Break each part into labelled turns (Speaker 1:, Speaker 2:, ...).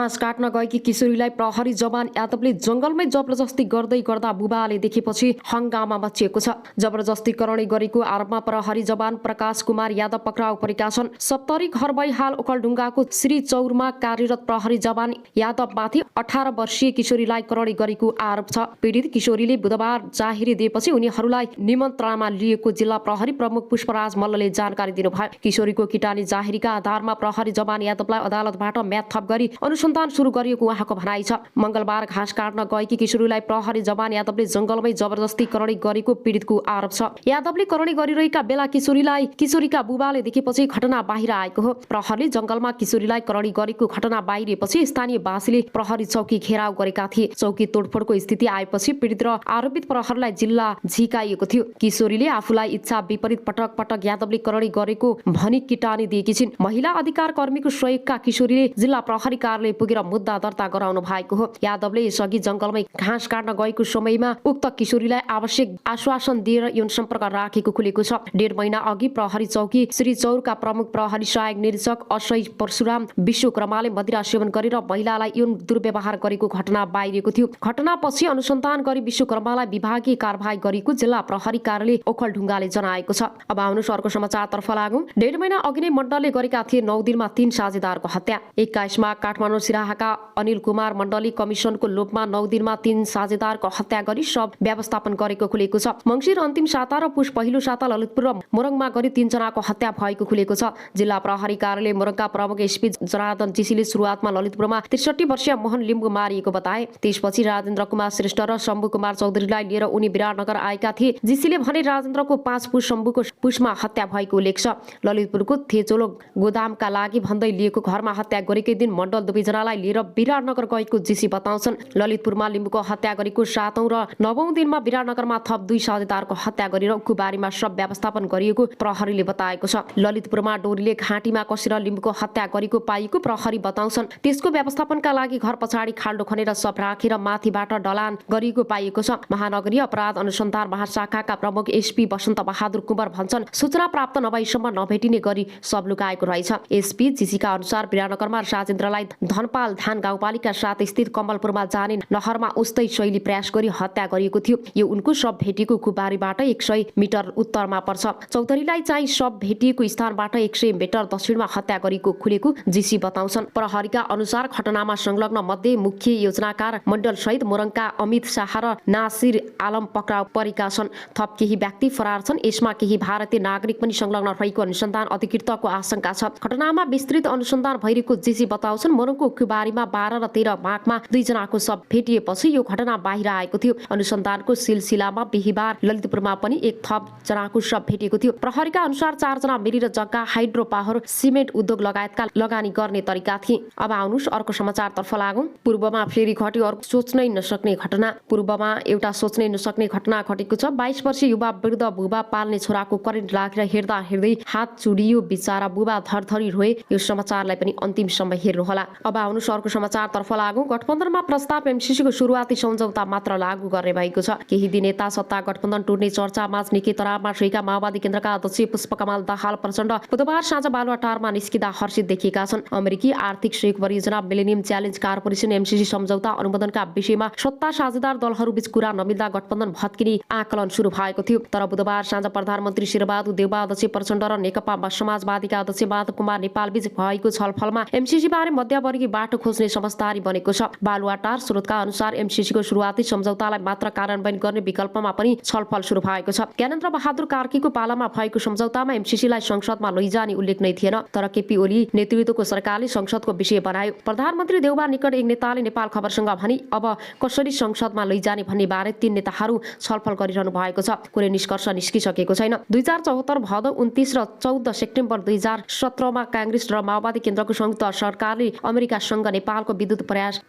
Speaker 1: घाँस काट्न गएकी किशोरीलाई प्रहरी जवान यादवले जंगलमै जबरजस्ती गर्दै गर्दा बुबाले देखेपछि हंगामा मचिएको छ। जबरजस्तीकरण गरेको आरोपमा प्रहरी जवान प्रकाश कुमार यादव पक्राउ परेका छन्। 70 घर भई हाल ओखलढुङ्गाको श्री चौरमा कार्यरत प्रहरी जवान यादवमाथि 18 वर्षीय किशोरीलाई करणी गरेको आरोप छ। पीडित किशोरीले बुधबार जाहेरी दिएपछि उनीहरूलाई निमन्त्रणामा लिएको जिल्ला प्रहरी प्रमुख पुष्पराज मल्लले जानकारी दिनुभयो। किशोरीको किटानी जाहेरीका आधारमा प्रहरी जवान यादवलाई अदालतबाट म्याद थप गरी अनुसन्धान सुरु गरिएको उहाँको भनाइ छ। मंगलबार घाँस काट्न गएकी किशोरीलाई प्रहरी जवान यादवले जंगलमै जबरजस्ती करणी गरेको पीडितको आरोप छ। यादवले करणी गरिरहेका बेला किशोरीका बुबाले देखेपछि घटना बाहिर आएको हो। प्रहरीले जंगलमा किशोरीलाई करणी गरेको घटना बाहिरिएपछि स्थानीयवासीले प्रहरी चौकी घेराउ गरेका थिए। चौकी तोडफोडको स्थिति आएपछि पीडित र आरोपित प्रहरीलाई जिल्ला झिकाइएको थियो। किशोरीले आफूलाई इच्छा विपरीत पटक पटक यादवले करणी गरेको भनी किटानी दिएकी छिन्। महिला अधिकार कर्मीको सहयोगका किशोरीले जिल्ला प्रहरी कार्यालय पुगेर मुद्दा दर्ता गराउनु भएको हो। यादवले यसअघि जंगलमै घाँस काट्न गएको समयमा उक्त किशोरीलाई आवश्यक आश्वासन दिएर यौन सम्पर्क राखेको खुलेको छ। 1.5 महिना अघि प्रहरी चौकी श्री चौरका प्रमुख प्रहरी सहायक निरीक्षक अशय परशुराम विश्वकर्माले मदिरा सेवन गरेर महिलालाई यौन दुर्व्यवहार गरेको घटना बाहिरिएको थियो। घटनापछि अनुसन्धान गरी विश्वकर्मालाई विभागीय कारबाही गरेको जिल्ला प्रहरी कार्यालय ओखलढुङ्गाले जनाएको छ। अब आउनुहोस् अर्को समाचारतर्फ लागौं। 1.5 महिना अघि नै मण्डलले गरेका थिए 9 दिनमा 3 साझेदारको हत्या। 21 मा काठमाडौँ सिराहाका अनिल कुमार मण्डलले कमिसनको लोभमा 9 दिनमा 3 साझेदारको हत्या गरी शव व्यवस्थापन गरेको खुलेको छ। मङ्सिर अन्तिम साता र पुष पहिलो साता ललितपुर र मोरङमा गरी 3 जनाको हत्या भएको खुलेको छ। जिल्ला प्रहरी कार्यालय मोरङका प्रमुख एसपी जनार्दन जीसीले सुरुवातमा ललितपुरमा 63 वर्षीय मोहन लिम्बू मारिएको बताए। त्यसपछि राजेन्द्र कुमार श्रेष्ठ र शम्भु कुमार चौधरीलाई लिएर उनी विराटनगर आएका थिए। जीसीले भने राजेन्द्रको 5 पुष शम्भुको पुषमा हत्या भएको उल्लेख छ। ललितपुरको थेचोलो गोदामका लागि भन्दै लिएको घरमा हत्या गरेकै दिन मण्डल दुवैजनालाई लिएर विराटनगर गएको जीसी बताउँछन्। ललितपुरमा लिम्बूको हत्या गरेको 7औं र 9औं दिनमा विराटनगरमा थप 2 साझेदारको हत्या गरेर उखुबारीमा शव व्यवस्थापन गरिएको प्रहरीले बताएको छ। ललितपुरमा डोरीले घाँटीमा कसेर लिम्बूको हत्या गरेको पाइएको प्रहरी बताउँछन्। त्यसको व्यवस्थापनका लागि घर पछाडि खाल्डो खनेर शव राखेर माथिबाट ढलान गरिएको पाइएको छ। महानगरीय अपराध अनुसन्धान महाशाखाका प्रमुख एसपी वसन्त बहादुर कुँवर भन्छन् सूचना प्राप्त नभएसम्म नभेटिने गरी शव लुकाएको रहेछ। एसपी जीसीका अनुसार विराटनगरमा राजेन्द्रलाई धनपाल धान गाउँपालिका 7 स्थित कमलपुरमा जाने नहरमा उस्तै शैली प्रयास गरी हत्या गरिएको थियो। यो उनको शव भेटिएको कुबारीबाट 100 मिटर उत्तरमा पर्छ। चौधरीलाई चाहिँ शव भेटिएको स्थानबाट 100 मिटर दक्षिणमा हत्या गरेको खुलेको जीसी बताउँछन्। प्रहरीका अनुसार घटनामा संलग्न मध्ये मुख्य योजनाकार मण्डल सहित मोरङका अमित शाह र नासिर आलम पक्राउ परेका छन्। थप केही व्यक्ति फरार छन्। यसमा केही भारतीय नागरिक पनि संलग्न रहेको अनुसन्धान अधिकृतको आशंका छ। घटनामा विस्तृत अनुसन्धान भइरहेको जीसी बताउँछन्। मोरङको उखुबारीमा 12 र 13 माघमा 2 जनाको शव भेटिएपछि यो घटना बाहिर आएको थियो। अनुसन्धानको सिलसिलामा बिहीबार ललितपुरमा पनि 1 थप जनाको शव भेटिएको थियो। प्रहरीका अनुसार 4 जना मिलेर जग्गा हाइड्रो पावर सिमेन्ट उद्योग लगायतका लगानी गर्ने तरिका थिए। अब आउनुहोस् अर्को समाचारतर्फ लागौं। पूर्वमा फेरि घट्यो अर्को सोच्नै नसक्ने घटना। पूर्वमा एउटा सोच्नै नसक्ने घटना घटेको छ। 22 वर्षीय युवा वृद्ध बुबा पाल्ने छोराको करेन्ट लागेर हेर्दा हेर्दै हात चुडियो। बिचारा बुबा थरथरी रोए। यो समाचारलाई पनि अन्तिमसम्म हेर्नुहोला। अब आउनुहोस् अर्को समाचारतर्फ लागौं। गठबन्धनमा प्रस्ताव एमसीसीको सुरुवाती सम्झौता मात्र लागू गर्ने भएको छ। केही दिन यता सत्ता गठबन्धन टुट्ने चर्चामा निकै तरावमा रहेका माओवादी केन्द्रका अध्यक्ष पुष्पकमल दाहाल प्रचण्ड बुधबार साँझ बालुवाटारमा निस्किँदा हर्षित देखिएका छन्। अमेरिकी आर्थिक सहयोग परियोजना मिलेनियम च्यालेन्ज कार्पोरेसन एमसीसी सम्झौता अनुमोदनका विषयमा सत्ता साझेदार दलहरूबीच कुरा नमिल्दा गठबन्धन भत्किने आकलन सुरु भएको थियो। तर बुधबार साँझ प्रधानमन्त्री शेरबहादुर देउवा, अध्यक्ष प्रचण्ड र नेकपा समाजवादीका अध्यक्ष माधव कुमार नेपालबीच भएको छलफलमा एमसीसी बारे मध्यवर्गीय बाटो खोज्ने समझदारी बनेको छ। बालुवाटार स्रोतका अनुसार एमसीसीको सुरुवाती सम्झौतालाई मात्र कार्यान्वयन गर्ने विकल्पमा पनि छलफल सुरु भएको छ। ज्ञानेन्द्र बहादुर कार्कीको पालामा भएको सम्झौतामा एमसीसीलाई संसदमा लैजाने उल्लेख नै थिएन। तर केपी ओली नेतृत्वको सरकारले संसदको विषय बनायो। प्रधानमन्त्री देउवा निकट एक नेताले नेपाल खबरसँग भनी अब कसरी संसदमा लैजाने भन्ने बारे 3 नेताहरू छलफल गरिरहनु भएको छ। कुनै निष्कर्ष निस्किसकेको छैन। 2074 भदौ 29 र 14 सेप्टेम्बर 2017 मा कांग्रेस र माओवादी केन्द्रको संयुक्त सरकारले अमेरिकासँग नेपालको विद्युत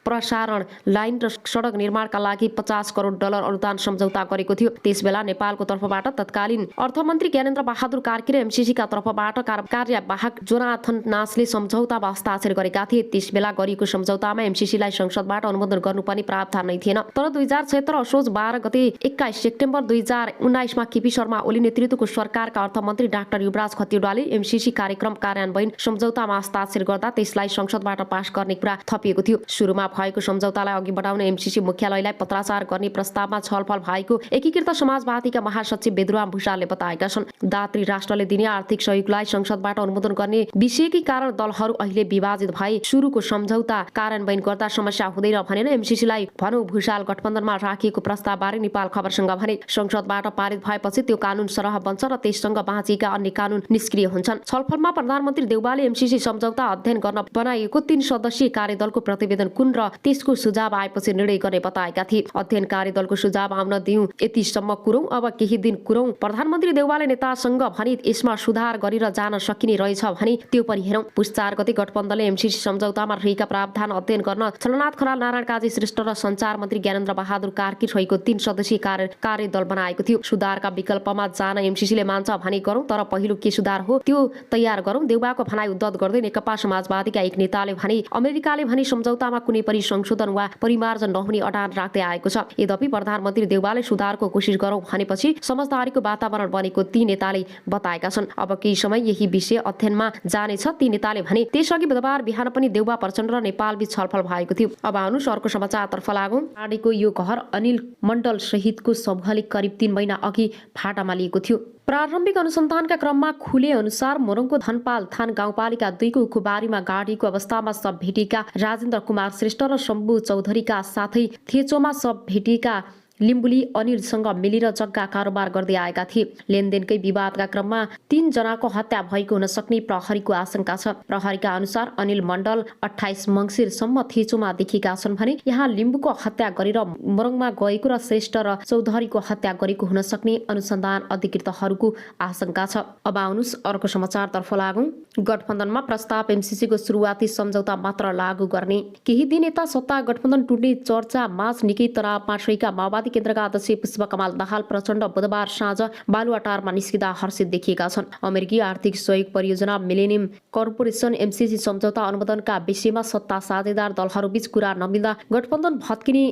Speaker 1: प्रसारण लाइन र सडक निर्माणका लागि $50 करोड अनुदान सम्झौता गरेको थियो। त्यसबेला नेपालको तर्फबाट तत्कालीन अर्थमन्त्री ज्ञानेन्द्र बहादुर कार्की र एमसीसीका तर्फबाट कार्यवाहक जोनाथन नासले सम्झौतामा हस्ताक्षर गरेका थिए। त्यसबेला गरिएको सम्झौतामा एमसीसीलाई संसदबाट अनुमोदन गर्नुपर्ने प्रावधान नै थिएन। तर 2076 असोज 12 गते 21 सेप्टेम्बर 2019 मा केपी शर्मा ओली नेतृत्वको सरकारका अर्थमन्त्री डाक्टर युवराज खतिवड़ाले एमसीसी कार्यक्रम कार्यान्वयन सम्झौतामा हस्ताक्षर गर्दा त्यसलाई संसदबाट पास गर्न गर्ने कुरा थपिएको थियो। सुरुमा भएको सम्झौतालाई अघि बढाउन एमसीसी मुख्यालयलाई पत्राचार गर्ने प्रस्तावमा छलफल भएको एकीकृत समाजवादीका महासचिव बेदुराम भुषालले बताएका छन्। दात्री राष्ट्रले दिने आर्थिक सहयोगलाई संसदबाट अनुमोदन गर्ने विषयकै कारण दलहरू अहिले विभाजित भए सुरुको सम्झौता कार्यान्वयन गर्दा समस्या हुँदैन भनेर एमसीसीलाई भनौँ। भुषाल गठबन्धनमा राखिएको प्रस्तावबारे नेपाल खबरसँग भने संसदबाट पारित भएपछि त्यो कानून सरह बन्छ र त्यससँग बाँचिएका अन्य कानून निष्क्रिय हुन्छन्। छलफलमा प्रधानमन्त्री देउवाले एमसीसी सम्झौता अध्ययन गर्न बनाइएको 3 सदस्यीय कार्यदलको प्रतिवेदन कुन र त्यसको सुझाव आएपछि निर्णय गर्ने बताएका थिए। अध्ययन कार्यदलको सुझाव आउन दिउँ, यतिसम्म कुरौँ, अब केही दिन कुरौँ। प्रधानमन्त्री देउवाले नेतासँग भने यसमा सुधार गरेर जान सकिने रहेछ भने त्यो पनि हेरौँ। पुस 4 गते गठबन्धनले एमसीसी सम्झौतामा रहेका प्रावधान अध्ययन गर्न छलनाथ खनाल, नारायण काजी श्रेष्ठ र सञ्चार मन्त्री ज्ञानेन्द्र बहादुर कार्की रहेको 3 सदस्यीय कार्यदल बनाएको थियो। सुधारका विकल्पमा जान एमसीसीले मान्छ भने गरौँ, तर पहिलो के सुधार हो त्यो तयार गरौँ। देउवाको भनाइ उद्धत गर्दै नेकपा समाजवादीका एक नेताले भने अमेरिकाले भने सम्झौतामा कुनै पनि संशोधन वा परिमार्जन नहुने अडान राख्दै आएको छ। यद्यपि प्रधानमन्त्री देउवाले सुधारको कोसिस गरौँ भनेपछि समझदारीको वातावरण बनेको ती नेताले बताएका छन्। अब केही समय यही विषय अध्ययनमा जानेछ ती नेताले भने। त्यसअघि बुधबार बिहान पनि देउवा प्रचण्ड र नेपालबीच छलफल भएको थियो। अब आउनुहोस् अर्को समाचारतर्फ लागौँ। पार्टीको यो कहर अनिल मण्डल सहितको समूहले करिब 3 महिना अघि फाटामा लिएको थियो। प्रारम्भिक अनुसन्धानका क्रममा खुले अनुसार मोरङको धनपाल थान गाउँपालिका 2 को उखुबारीमा गाडिएको अवस्थामा शव भेटिएका राजेन्द्र कुमार श्रेष्ठ र शम्भु चौधरीका साथै थेचोमा शव भेटिएका लिम्बुली अनिलसँग मिलेर जग्गा कारोबार गर्दै आएका थिए। लेनदेनकै विवादका क्रममा 3 जनाको हत्या भएको हुन सक्ने प्रहरीको आशंका छ। प्रहरीका अनुसार अनिल मण्डल 28 मङ्सिरसम्म थेचोमा देखिएका छन् भने यहाँ लिम्बुको हत्या गरेर मोरङमा गएको र श्रेष्ठ र चौधरीको हत्या गरेको हुन सक्ने अनुसन्धान अधिकृतहरूको आशंका छ। अब आउनुहोस् अर्को समाचारतर्फ लागौँ। गठबन्धनमा प्रस्ताव एमसीसीको सुरुवाती सम्झौता मात्र लागू गर्ने। केही दिन यता सत्ता गठबन्धन टुट्ने चर्चा माझ निकै तनावमा रहेका माओवादी केन्द्रका अध्यक्ष पुष्पकमल दाहाल प्रचण्ड बुधबार साँझ बालुवाटारमा निस्किँदा हर्षित देखिएका छन्। अमेरिकी आर्थिक सहयोग परियोजना मिलेनियम कर्पोरेसन एमसीसी सम्झौता अनुमोदनका विषयमा सत्ता साझेदार दलहरूबीच कुरा नमिल्दा गठबन्धन भत्किने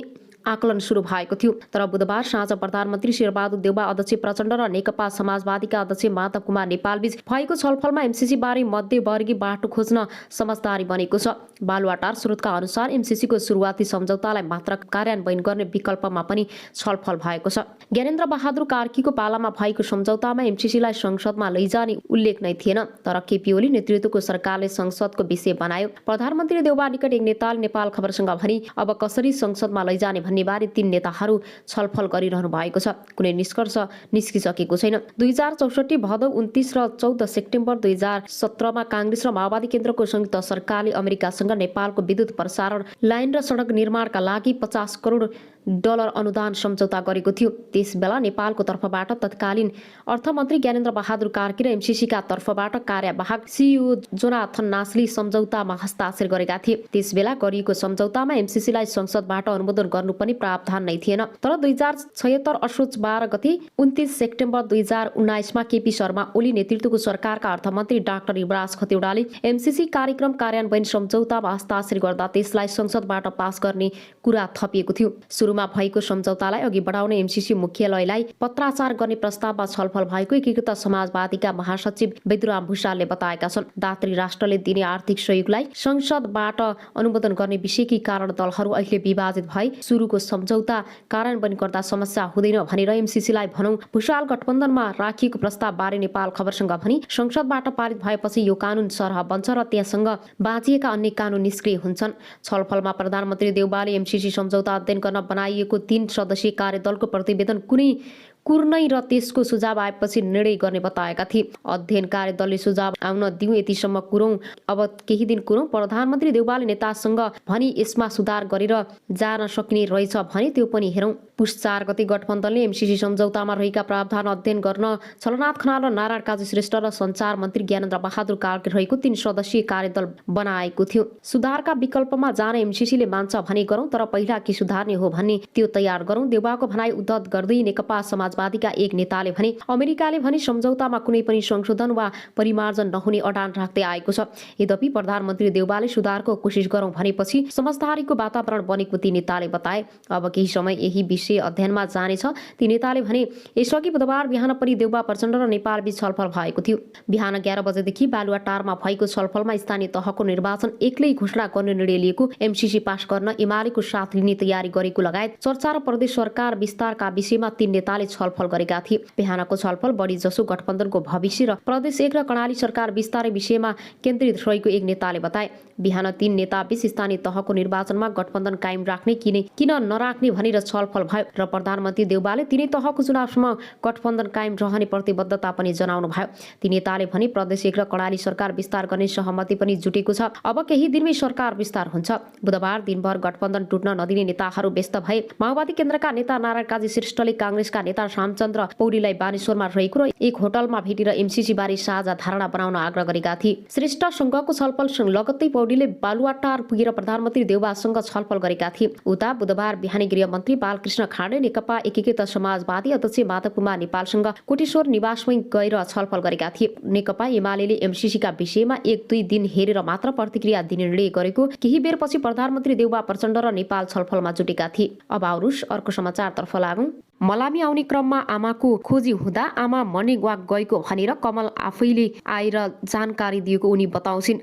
Speaker 1: आकलन सुरु भएको थियो। तर बुधबार साँझ प्रधानमन्त्री शेरबहादुर देउवा, अध्यक्ष प्रचण्ड र नेकपा समाजवादीका अध्यक्ष माधव कुमार नेपालबीच भएको छलफलमा एमसीसी बारे मध्यवर्गीय बाटो खोज्न समझदारी बनेको छ। बालुवाटार स्रोतका अनुसार एमसीसीको सुरुवाती सम्झौतालाई मात्र कार्यान्वयन गर्ने विकल्पमा पनि छलफल भएको छ। ज्ञानेन्द्र बहादुर कार्कीको पालामा भएको सम्झौतामा एमसीसीलाई संसदमा लैजाने उल्लेख नै थिएन। तर केपी ओली नेतृत्वको सरकारले संसदको विषय बनायो। प्रधानमन्त्री देउवा निकट एक नेताले नेपाल खबरसँग भने अब कसरी संसदमा लैजाने भन्नेबारे 3 नेताहरू छलफल गरिरहनु भएको छ। कुनै निष्कर्ष निस्किसकेको छैन। 2064 भदौ 29 र 14 सेप्टेम्बर 2017 मा काङ्ग्रेस र माओवादी केन्द्रको संयुक्त सरकारले अमेरिकासँग नेपालको विद्युत प्रसारण लाइन र सडक निर्माणका लागि 50 करोड डलर अनुदान सम्झौता गरेको थियो। त्यसबेला नेपालको तर्फबाट तत्कालीन अर्थमन्त्री ज्ञानेन्द्र बहादुर कार्की र एमसीसीका तर्फबाट कार्यवाहक सीईओ जोनाथन नास्ली सम्झौतामा हस्ताक्षर गरेका थिए। त्यसबेला गरिएको सम्झौतामा एमसीसीलाई संसदबाट अनुमोदन गर्नु पनि प्रावधान नै थिएन। तर 2076 असोज 12 गते 29 सेप्टेम्बर 2019 मा केपी शर्मा ओली नेतृत्वको सरकारका अर्थमन्त्री डाक्टर युवराज खतिवडाले एमसीसी कार्यक्रम कार्यान्वयन सम्झौतामा हस्ताक्षर गर्दा त्यसलाई संसदबाट पास गर्ने कुरा थपिएको थियो। सुरुमा भएको सम्झौतालाई अघि बढाउन एमसीसी मुख्यालयलाई पत्राचार गर्ने प्रस्तावमा छलफल भएको एकीकृत समाजवादीका महासचिव बेदुराम भुषालले बताएका छन्। दात्री राष्ट्रले दिने आर्थिक सहयोगलाई संसदबाट अनुमोदन गर्ने विषयकै कारण दलहरू अहिले विभाजित भए सुरुको सम्झौता कार्यान्वयन गर्दा समस्या हुँदैन भनेर एमसीसीलाई भनौँ। भुषाल गठबन्धनमा राखिएको प्रस्तावबारे नेपाल खबरसँग भनी संसदबाट पारित भएपछि यो कानून सरह बन्छ र त्यससँग बाँचिएका अन्य कानून निष्क्रिय हुन्छन्। छलफलमा प्रधानमन्त्री देउवाले एमसीसी सम्झौता अध्ययन गर्न बनाइएको 3 सदस्यीय कार्यदलको प्रतिवेदन कुनै कुर्नै र त्यसको सुझाव आएपछि निर्णय गर्ने बताएका थिए। अध्ययन कार्यदलले सुझाव आउन दिउँ, यतिसम्म कुरौँ, अब केही दिन कुरौँ। प्रधानमन्त्री देउवाले नेतासँग भनी यसमा सुधार गरेर जान सकिने रहेछ भने त्यो पनि हेरौँ। पुस 4 गते गठबन्धनले एमसीसी सम्झौतामा रहेका प्रावधान अध्ययन गर्न छलनाथ खनाल र नारायण काजी श्रेष्ठ र सञ्चार मन्त्री ज्ञानेन्द्र बहादुर कार्की रहेको 3 सदस्यीय कार्यदल बनाएको थियो। सुधारका विकल्पमा जान एमसीसीले मान्छ भने गरौँ, तर पहिला के सुधार्ने हो भन्ने त्यो तयार गरौँ। देउवाको भनाइ उद्धत गर्दै नेकपा समाजवादीका एक नेताले भने अमेरिकाले भने सम्झौतामा कुनै पनि संशोधन वा परिमार्जन नहुने अडान राख्दै आएको छ। यद्यपि प्रधानमन्त्री देउबाले सुधारको कोसिस गरौँ भनेपछि समझदारीको वातावरण बनेको ती नेताले बताए। अब केही समय यही विषय अध्ययनमा जानेछ। ती नेताले भने यसअघि बुधबार बिहान पनि देउबा प्रचण्ड र नेपालबीच छलफल भएको थियो। बिहान 11 बजेदेखि बालुवाटारमा भएको छलफलमा स्थानीय तहको निर्वाचन एक्लै घोषणा गर्ने निर्णय लिएको, एमसीसी पास गर्न एमालेको साथ लिने तयारी गरेको लगायत चर्चा र प्रदेश सरकार विस्तारका विषयमा तीन नेताले छलफल गरेका थिए। बिहानको छलफल बढी जसो गठबन्धनको भविष्य र प्रदेश 1 र कर्णाली सरकार विस्तारै विषयमा केन्द्रित रहेको एक नेताले बताए। बिहान तीन नेताबीच स्थानीय तहको निर्वाचनमा गठबन्धन कायम राख्ने किन नराख्ने भनेर छलफल भयो र प्रधानमन्त्री देउबाले तिनै तहको चुनावसम्म गठबन्धन कायम रहने प्रतिबद्धता पनि जनाउनु भयो। ती नेताले भने प्रदेश 1 र कर्णाली सरकार विस्तार गर्ने सहमति पनि जुटेको छ। अब केही दिनमै सरकार विस्तार हुन्छ। बुधबार दिनभर गठबन्धन टुट्न नदिने नेताहरू व्यस्त भए। माओवादी केन्द्रका नेता नारायण काजी श्रेष्ठले काङ्ग्रेसका नेता रामचन्द्र पौडेललाई बानेश्वरमा रहेको र एक होटलमा भेटेर एमसीसी बारे साझा धारणा बनाउन आग्रह गरेका थिए। श्रेष्ठसँगको छलफल लगत्तै पौडेलले बालुवाटार पुगेर प्रधानमन्त्री देउबासँग छलफल गरेका थिए। उता बुधबार बिहानी गृहमन्त्री बालकृष्ण खाँडे नेकपा एकीकृत समाजवादी अध्यक्ष माधव कुमार नेपालसँग कोटेश्वर निवासमै गएर छलफल गरेका थिए। नेकपा एमालेले एमसीसीका विषयमा 1-2 दिन हेरेर मात्र प्रतिक्रिया दिने निर्णय गरेको केही बेरपछि प्रधानमन्त्री देउबा प्रचण्ड र नेपाल छलफलमा जुटेका थिए। अब आउनुस् अर्को समाचारतर्फ लागौं। मलामी आउने क्रममा आमाको खोजी हुँदा आमा मर्ने वाक गएको भनेर कमल आफैले आएर जानकारी दिएको उनी बताउँछिन्।